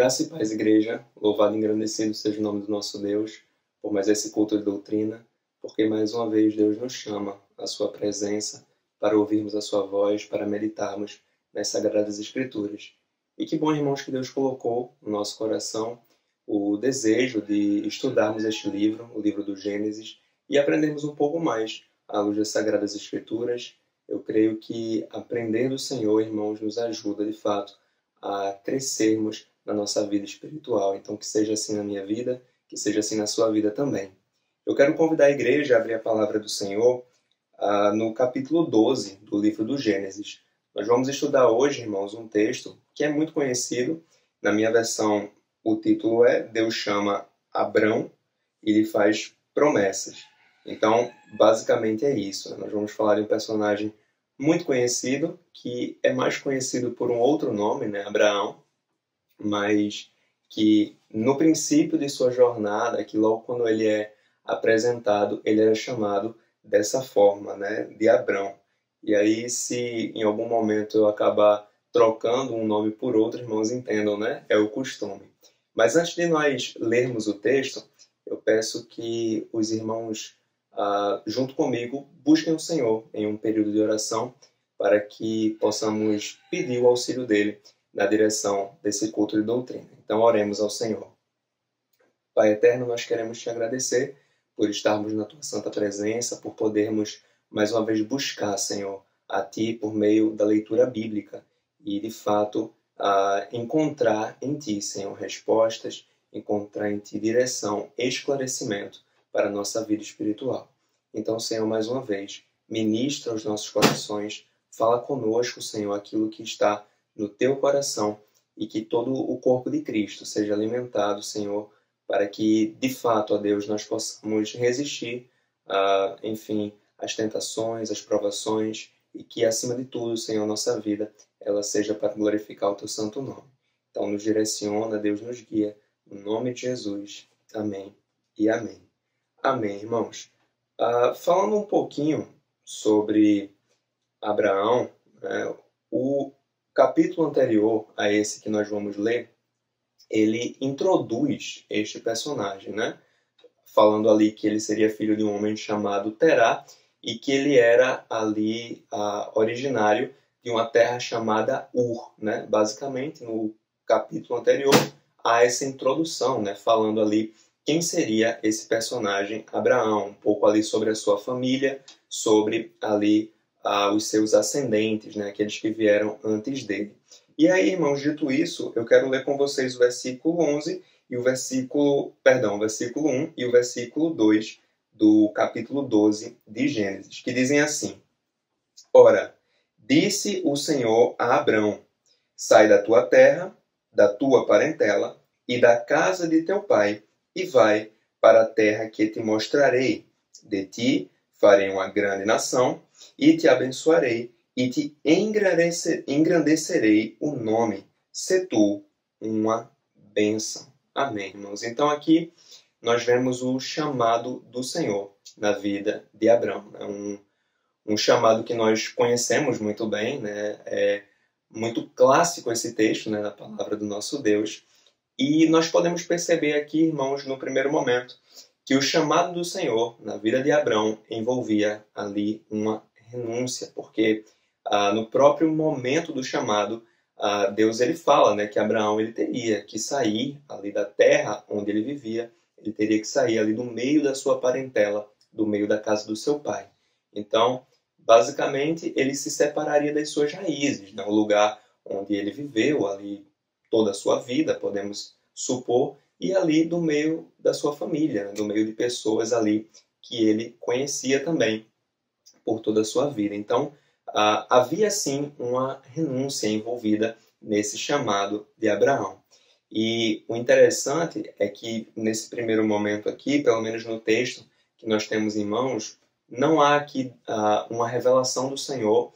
Graça e paz, igreja. Louvado e engrandecido seja o nome do nosso Deus, por mais esse culto de doutrina, porque mais uma vez Deus nos chama à sua presença para ouvirmos a sua voz, para meditarmos nas Sagradas Escrituras. E que bom, irmãos, que Deus colocou no nosso coração o desejo de estudarmos este livro, o livro do Gênesis, e aprendermos um pouco mais à luz das Sagradas Escrituras. Eu creio que aprender do Senhor, irmãos, nos ajuda, de fato, a crescermos na nossa vida espiritual. Então, que seja assim na minha vida, que seja assim na sua vida também. Eu quero convidar a igreja a abrir a palavra do Senhor no capítulo 12 do livro do Gênesis. Nós vamos estudar hoje, irmãos, um texto que é muito conhecido. Na minha versão, o título é Deus chama Abrão e lhe faz promessas. Então, basicamente é isso. Nós vamos falar de um personagem muito conhecido, que é mais conhecido por um outro nome, né? Abraão, mas que no princípio de sua jornada, que logo quando ele é apresentado, ele era chamado dessa forma, né? De Abrão. E aí, se em algum momento eu acabar trocando um nome por outro, irmãos, entendam, né? É o costume. Mas antes de nós lermos o texto, eu peço que os irmãos, junto comigo, busquem o Senhor em um período de oração para que possamos pedir o auxílio dele na direção desse culto de doutrina. Então, oremos ao Senhor. Pai eterno, nós queremos te agradecer por estarmos na tua santa presença, por podermos mais uma vez buscar, Senhor, a ti por meio da leitura bíblica e, de fato, encontrar em ti, Senhor, respostas, encontrar em ti direção, esclarecimento para a nossa vida espiritual. Então, Senhor, mais uma vez, ministra os nossos corações, fala conosco, Senhor, aquilo que está no teu coração e que todo o corpo de Cristo seja alimentado, Senhor, para que, de fato, ó Deus, nós possamos resistir, enfim, às tentações, às provações e que, acima de tudo, Senhor, nossa vida, ela seja para glorificar o teu santo nome. Então, nos direciona, Deus nos guia, no nome de Jesus. Amém e amém. Amém, irmãos. Falando um pouquinho sobre Abraão, né, o capítulo anterior a esse que nós vamos ler, ele introduz este personagem, né? Falando ali que ele seria filho de um homem chamado Terá e que ele era ali originário de uma terra chamada Ur, né? Basicamente, no capítulo anterior, há essa introdução, né? Falando ali quem seria esse personagem Abraão, um pouco ali sobre a sua família, sobre ali os seus ascendentes, né? Aqueles que vieram antes dele. E aí, irmãos, dito isso, eu quero ler com vocês o versículo 11 e o versículo 1 e o versículo 2 do capítulo 12 de Gênesis, que dizem assim: Ora, disse o Senhor a Abrão: sai da tua terra, da tua parentela e da casa de teu pai, e vai para a terra que te mostrarei. De ti farei uma grande nação, e te abençoarei, e te engrandecerei o nome, se tu uma bênção. Amém, irmãos. Então aqui nós vemos o chamado do Senhor na vida de Abrão. É um chamado que nós conhecemos muito bem, né? É muito clássico esse texto, né, na palavra do nosso Deus. E nós podemos perceber aqui, irmãos, no primeiro momento, que o chamado do Senhor na vida de Abrão envolvia ali uma renúncia, porque no próprio momento do chamado, Deus ele fala, né, que Abraão ele teria que sair ali da terra onde ele vivia, ele teria que sair ali do meio da sua parentela, do meio da casa do seu pai. Então, basicamente, ele se separaria das suas raízes, né, o lugar onde ele viveu, ali toda a sua vida, podemos supor, e ali do meio da sua família, né, do meio de pessoas ali que ele conhecia também por toda a sua vida. Então, havia sim uma renúncia envolvida nesse chamado de Abraão. E o interessante é que nesse primeiro momento aqui, pelo menos no texto que nós temos em mãos, não há aqui uma revelação do Senhor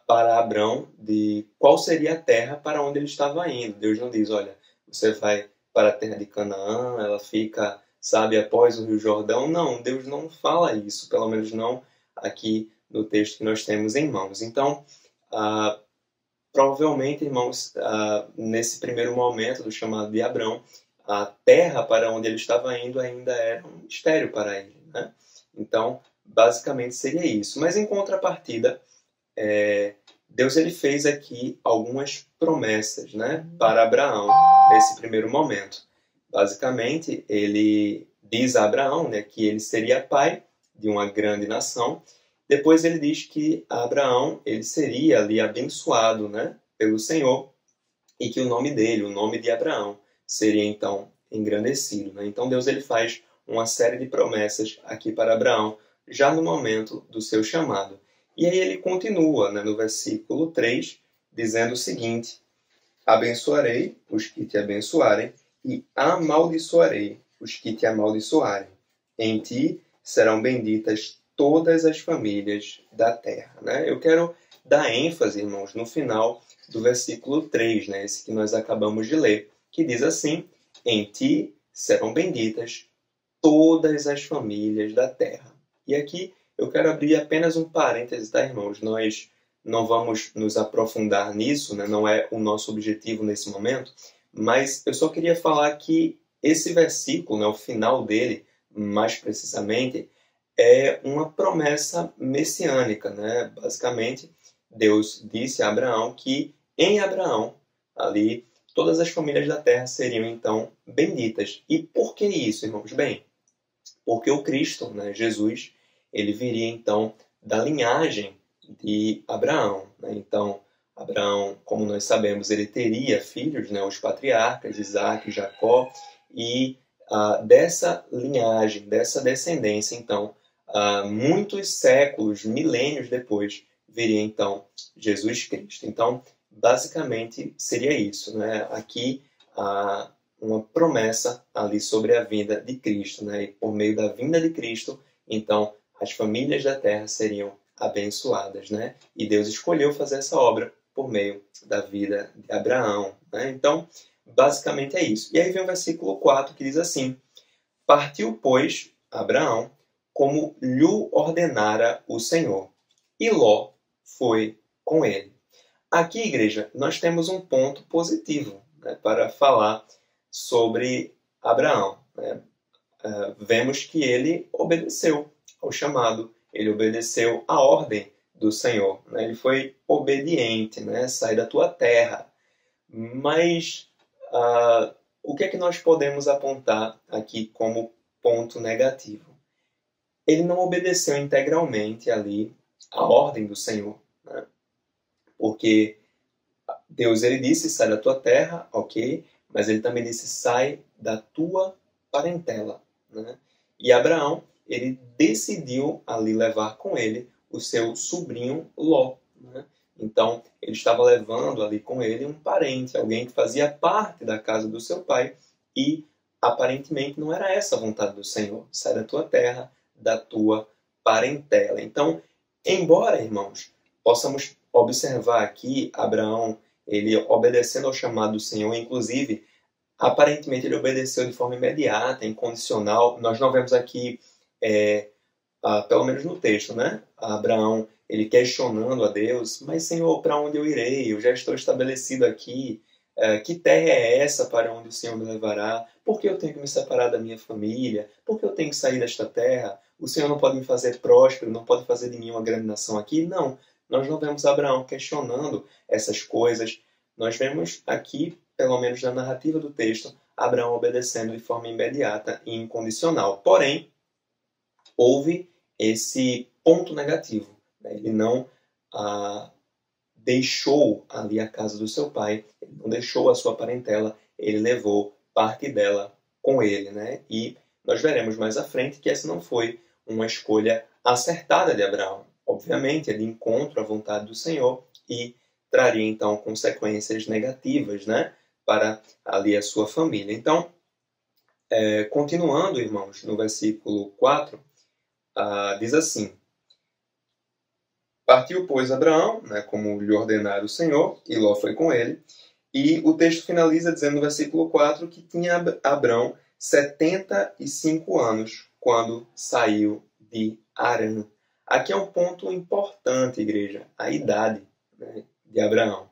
para Abrão de qual seria a terra para onde ele estava indo. Deus não diz, olha, você vai para a terra de Canaã, ela fica, sabe, após o Rio Jordão. Não, Deus não fala isso, pelo menos não aqui no texto que nós temos em mãos. Então, provavelmente, irmãos, nesse primeiro momento do chamado de Abrão, a terra para onde ele estava indo ainda era um mistério para ele, né? Então, basicamente seria isso. Mas em contrapartida, Deus ele fez aqui algumas promessas, né, para Abraão nesse primeiro momento. Basicamente, ele diz a Abraão, né, que ele seria pai de uma grande nação. Depois ele diz que Abraão ele seria ali abençoado, né, pelo Senhor e que o nome dele, o nome de Abraão, seria então engrandecido, né? Então Deus ele faz uma série de promessas aqui para Abraão, já no momento do seu chamado. E aí ele continua, né, no versículo 3, dizendo o seguinte: abençoarei os que te abençoarem e amaldiçoarei os que te amaldiçoarem. Em ti serão benditas todas as famílias da terra. Né? Eu quero dar ênfase, irmãos, no final do versículo 3, né, esse que nós acabamos de ler, que diz assim: em ti serão benditas todas as famílias da terra. E aqui eu quero abrir apenas um parêntese, tá, irmãos? Nós não vamos nos aprofundar nisso, né? Não é o nosso objetivo nesse momento, mas eu só queria falar que esse versículo, né, o final dele, mais precisamente, é uma promessa messiânica, né? Basicamente, Deus disse a Abraão que em Abraão, ali, todas as famílias da terra seriam então benditas. E por que isso, irmãos? Bem, porque o Cristo, né, Jesus, ele viria então da linhagem de Abraão. Né? Então, Abraão, como nós sabemos, ele teria filhos, né, os patriarcas, Isaac, Jacó, e dessa linhagem, dessa descendência, então, muitos séculos, milênios depois, viria então Jesus Cristo. Então, basicamente, seria isso. Né? Aqui, uma promessa ali sobre a vinda de Cristo. Né? E por meio da vinda de Cristo, então, as famílias da terra seriam abençoadas. Né? E Deus escolheu fazer essa obra por meio da vida de Abraão. Né? Então, basicamente é isso. E aí vem o versículo 4 que diz assim: partiu, pois, Abraão, como lhe ordenara o Senhor, e Ló foi com ele. Aqui, igreja, nós temos um ponto positivo, né, para falar sobre Abraão. Né? Vemos que ele obedeceu ao chamado, ele obedeceu à ordem do Senhor. Né? Ele foi obediente, né? Sai da tua terra. Mas o que é que nós podemos apontar aqui como ponto negativo? Ele não obedeceu integralmente ali a ordem do Senhor. Né? Porque Deus ele disse, sai da tua terra, ok, mas ele também disse, sai da tua parentela. Né? E Abraão, ele decidiu ali levar com ele o seu sobrinho Ló. Né? Então, ele estava levando ali com ele um parente, alguém que fazia parte da casa do seu pai, e aparentemente não era essa a vontade do Senhor. Sai da tua terra, da tua parentela. Então, embora, irmãos, possamos observar aqui Abraão, ele obedecendo ao chamado do Senhor, inclusive, aparentemente ele obedeceu de forma imediata, incondicional. Nós não vemos aqui, pelo menos no texto, né? Abraão, ele questionando a Deus, mas Senhor, para onde eu irei? Eu já estou estabelecido aqui. Que terra é essa para onde o Senhor me levará? Por que eu tenho que me separar da minha família? Por que eu tenho que sair desta terra? O Senhor não pode me fazer próspero, não pode fazer de mim uma grande nação aqui? Não, nós não vemos Abraão questionando essas coisas. Nós vemos aqui, pelo menos na narrativa do texto, Abraão obedecendo de forma imediata e incondicional. Porém, houve esse ponto negativo. Né? Ele não deixou ali a casa do seu pai, ele não deixou a sua parentela, ele levou parte dela com ele. Né? E nós veremos mais à frente que essa não foi uma escolha acertada de Abraão. Obviamente, é de encontro à vontade do Senhor e traria, então, consequências negativas, né, para ali a sua família. Então, continuando, irmãos, no versículo 4, diz assim: partiu, pois, Abraão, né, como lhe ordenara o Senhor, e Ló foi com ele. E o texto finaliza dizendo no versículo 4 que tinha Abraão 75 anos quando saiu de Harã. Aqui é um ponto importante, igreja, a idade, né, de Abraão.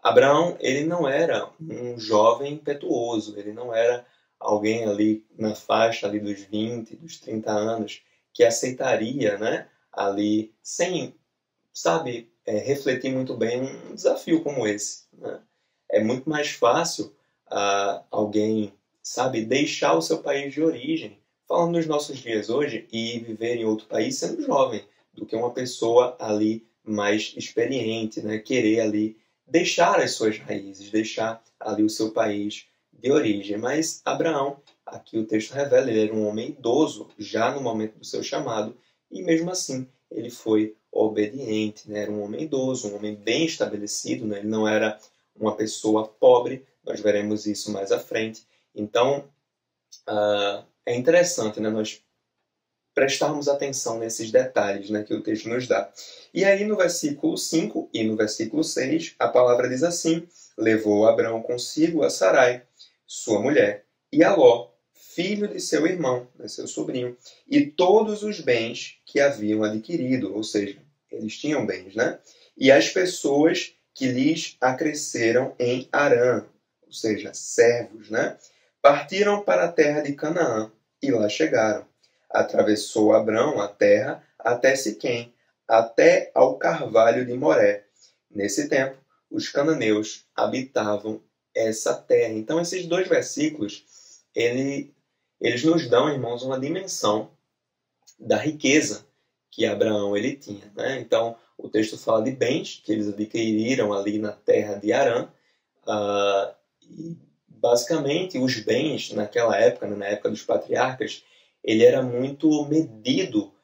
Abraão, ele não era um jovem impetuoso, ele não era alguém ali na faixa ali dos 20, dos 30 anos, que aceitaria, né, ali, sem, sabe, refletir muito bem um desafio como esse, né? É muito mais fácil alguém, sabe, deixar o seu país de origem, falando nos nossos dias hoje, e viver em outro país sendo jovem, do que uma pessoa ali mais experiente, né, querer ali deixar as suas raízes, deixar ali o seu país de origem. Mas Abraão, aqui o texto revela, ele era um homem idoso, já no momento do seu chamado, e mesmo assim ele foi obediente, né? Era um homem idoso, um homem bem estabelecido, né? Ele não era uma pessoa pobre, nós veremos isso mais à frente. Então, é interessante, né, nós prestarmos atenção nesses detalhes, né, que o texto nos dá. E aí no versículo 5 e no versículo 6, a palavra diz assim: levou Abraão consigo a Sarai, sua mulher, e a Ló, filho de seu irmão, né, seu sobrinho, e todos os bens que haviam adquirido, ou seja, eles tinham bens, né? E as pessoas que lhes acresceram em Harã, ou seja, servos, né? Partiram para a terra de Canaã e lá chegaram. Atravessou Abrão a terra até Siquém, até ao carvalho de Moré. Nesse tempo, os cananeus habitavam essa terra. Então, esses dois versículos, eles nos dão, irmãos, uma dimensão da riqueza que Abraão ele tinha, né? Então, o texto fala de bens que eles adquiriram ali na terra de Harã. E, basicamente, os bens naquela época, na época dos patriarcas, ele era muito medido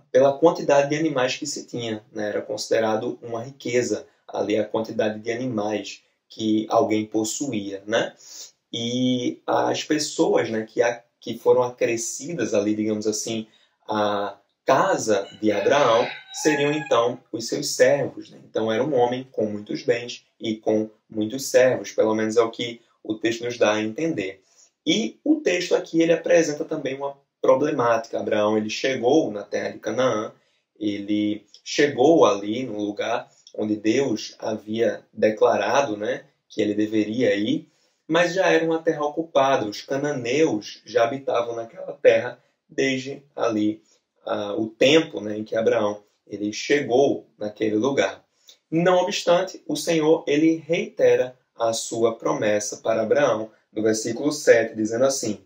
pela quantidade de animais que se tinha, né? Era considerado uma riqueza ali a quantidade de animais que alguém possuía, né? E as pessoas, né, que foram acrescidas ali, digamos assim, à casa de Abraão, seriam então os seus servos, né? Então era um homem com muitos bens e com muitos servos, pelo menos é o que o texto nos dá a entender. E o texto aqui ele apresenta também uma problemática. Abraão ele chegou na terra de Canaã, ele chegou ali no lugar onde Deus havia declarado, né, que ele deveria ir, mas já era uma terra ocupada. Os cananeus já habitavam naquela terra desde ali o tempo, né, em que Abraão ele chegou naquele lugar. Não obstante, o Senhor ele reitera a sua promessa para Abraão no versículo 7, dizendo assim: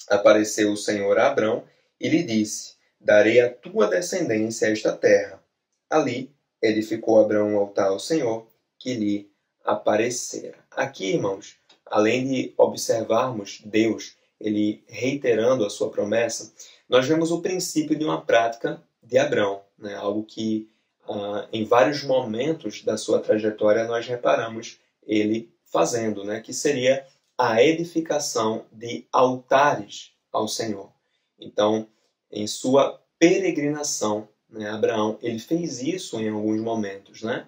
apareceu o Senhor a Abrão e lhe disse: darei à tua descendência esta terra. Ali edificou Abrão um altar ao Senhor que lhe aparecera. Aqui, irmãos, além de observarmos Deus ele reiterando a sua promessa, nós vemos o princípio de uma prática de Abrão, né? Algo que em vários momentos da sua trajetória nós reparamos ele fazendo, né? Que seria a edificação de altares ao Senhor. Então, em sua peregrinação, né, Abraão ele fez isso em alguns momentos, né?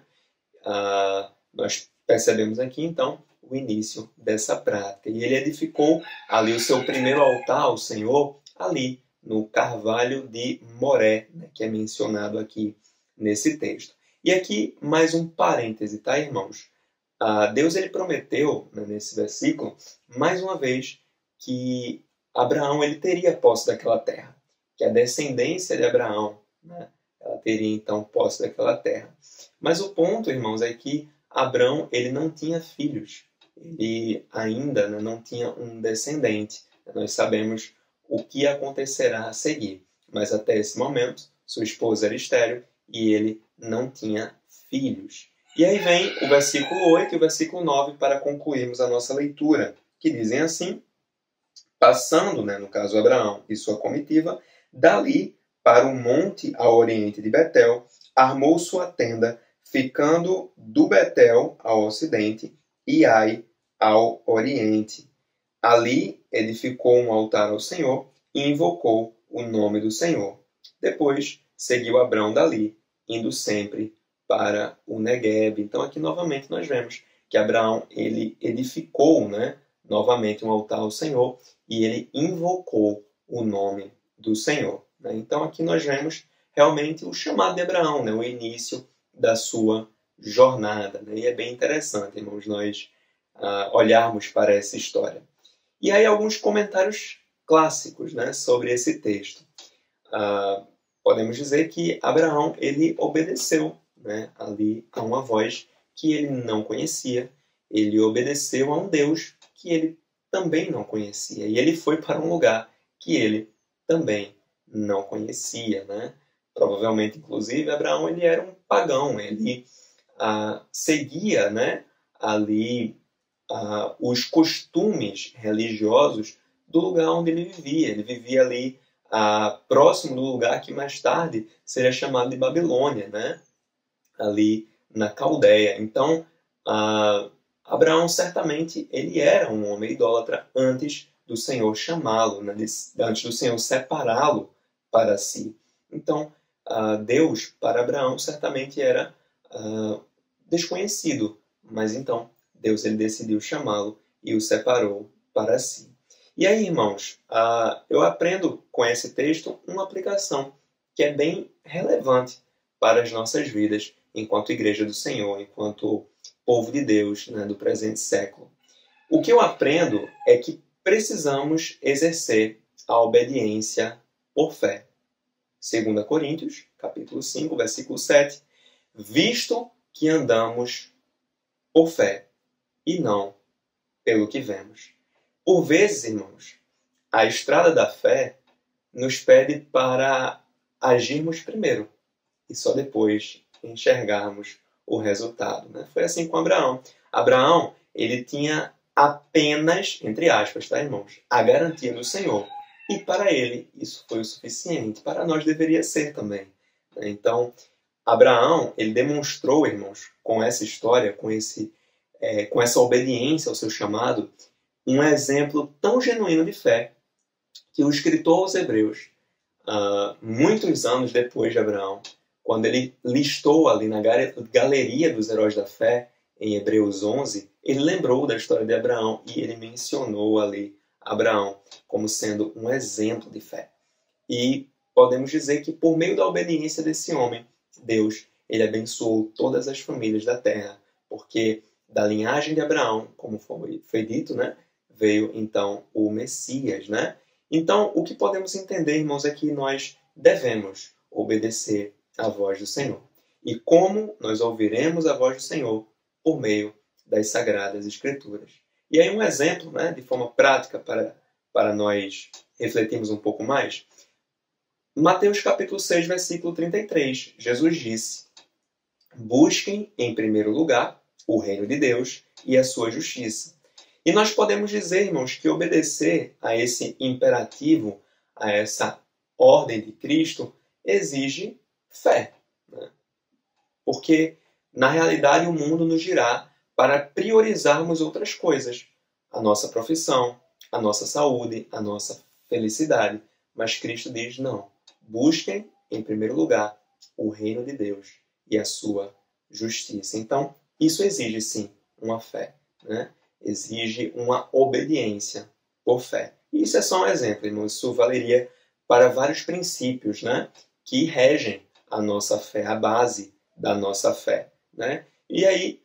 Nós percebemos aqui, então, o início dessa prática. E ele edificou ali o seu primeiro altar ao Senhor, ali no carvalho de Moré, né, que é mencionado aqui nesse texto. E aqui mais um parêntese, tá, irmãos? Deus ele prometeu, né, nesse versículo, mais uma vez, que Abraão ele teria posse daquela terra, que a descendência de Abraão, né, ela teria então posse daquela terra. Mas o ponto, irmãos, é que Abraão ele não tinha filhos, ele ainda, né, não tinha um descendente. Nós sabemos o que acontecerá a seguir, mas até esse momento sua esposa era estéril e ele não tinha filhos. E aí vem o versículo 8 e o versículo 9 para concluirmos a nossa leitura, que dizem assim: passando, né, no caso Abraão e sua comitiva, dali para o monte ao oriente de Betel, armou sua tenda, ficando do Betel ao ocidente e Ai ao oriente. Ali edificou um altar ao Senhor e invocou o nome do Senhor. Depois seguiu Abrão dali, indo sempre para o Negueb. Então aqui novamente nós vemos que Abraão ele edificou, né, novamente um altar ao Senhor e ele invocou o nome do Senhor, né? Então aqui nós vemos realmente o chamado de Abraão, né, o início da sua jornada, né? E é bem interessante, irmãos, nós olharmos para essa história. E aí alguns comentários clássicos, né, sobre esse texto. Podemos dizer que Abraão ele obedeceu, né, ali a uma voz que ele não conhecia. Ele obedeceu a um Deus que ele também não conhecia. E ele foi para um lugar que ele também não conhecia, né? Provavelmente, inclusive, Abraão ele era um pagão. Ele seguia, né, ali os costumes religiosos do lugar onde ele vivia. Ele vivia ali próximo do lugar que mais tarde seria chamado de Babilônia, né? Ali na Caldeia. Então, Abraão certamente ele era um homem idólatra antes do Senhor chamá-lo, né? Antes do Senhor separá-lo para si. Então, Deus para Abraão certamente era desconhecido, mas então Deus ele decidiu chamá-lo e o separou para si. E aí, irmãos, eu aprendo com esse texto uma aplicação que é bem relevante para as nossas vidas enquanto Igreja do Senhor, enquanto povo de Deus, né, do presente século. O que eu aprendo é que precisamos exercer a obediência por fé. 2 Coríntios, capítulo 5, versículo 7. Visto que andamos por fé e não pelo que vemos. Por vezes, irmãos, a estrada da fé nos pede para agirmos primeiro e só depois enxergarmos o resultado, né? Foi assim com Abraão. Abraão, ele tinha apenas, entre aspas, tá, irmãos, a garantia do Senhor. E para ele, isso foi o suficiente. Para nós deveria ser também. Então, Abraão, ele demonstrou, irmãos, com essa história, com essa obediência ao seu chamado, um exemplo tão genuíno de fé que o escritor aos Hebreus, muitos anos depois de Abraão, quando ele listou ali na galeria dos heróis da fé, em Hebreus 11, ele lembrou da história de Abraão e ele mencionou ali Abraão como sendo um exemplo de fé. E podemos dizer que por meio da obediência desse homem, Deus ele abençoou todas as famílias da terra, porque da linhagem de Abraão, como foi dito, né, veio então o Messias, né? Então, o que podemos entender, irmãos, é que nós devemos obedecer à voz do Senhor. E como nós ouviremos a voz do Senhor? Por meio das Sagradas Escrituras. E aí um exemplo, né, de forma prática para nós refletirmos um pouco mais. Mateus capítulo 6, versículo 33. Jesus disse: busquem em primeiro lugar o reino de Deus e a sua justiça. E nós podemos dizer, irmãos, que obedecer a esse imperativo, a essa ordem de Cristo, exige fé. Né? Porque, na realidade, o mundo nos dirá para priorizarmos outras coisas. A nossa profissão, a nossa saúde, a nossa felicidade. Mas Cristo diz, não. Busquem, em primeiro lugar, o reino de Deus e a sua justiça. Então, isso exige, sim, uma fé, né? Exige uma obediência por fé. E isso é só um exemplo, irmãos. Isso valeria para vários princípios, né, que regem a nossa fé, a base da nossa fé, né? E aí,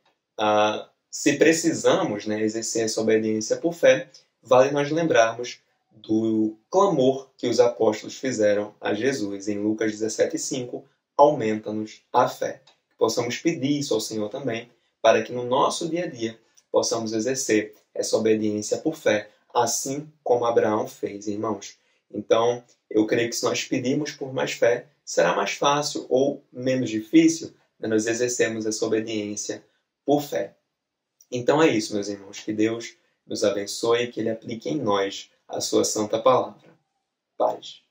se precisamos, né, exercer essa obediência por fé, vale nós lembrarmos do clamor que os apóstolos fizeram a Jesus. Em Lucas 17,5, aumenta-nos a fé. Que possamos pedir isso ao Senhor também, para que no nosso dia a dia possamos exercer essa obediência por fé, assim como Abraão fez, irmãos. Então, eu creio que se nós pedirmos por mais fé, será mais fácil ou menos difícil, né, nós exercermos essa obediência por fé. Então é isso, meus irmãos. Que Deus nos abençoe e que Ele aplique em nós a sua santa palavra. Paz.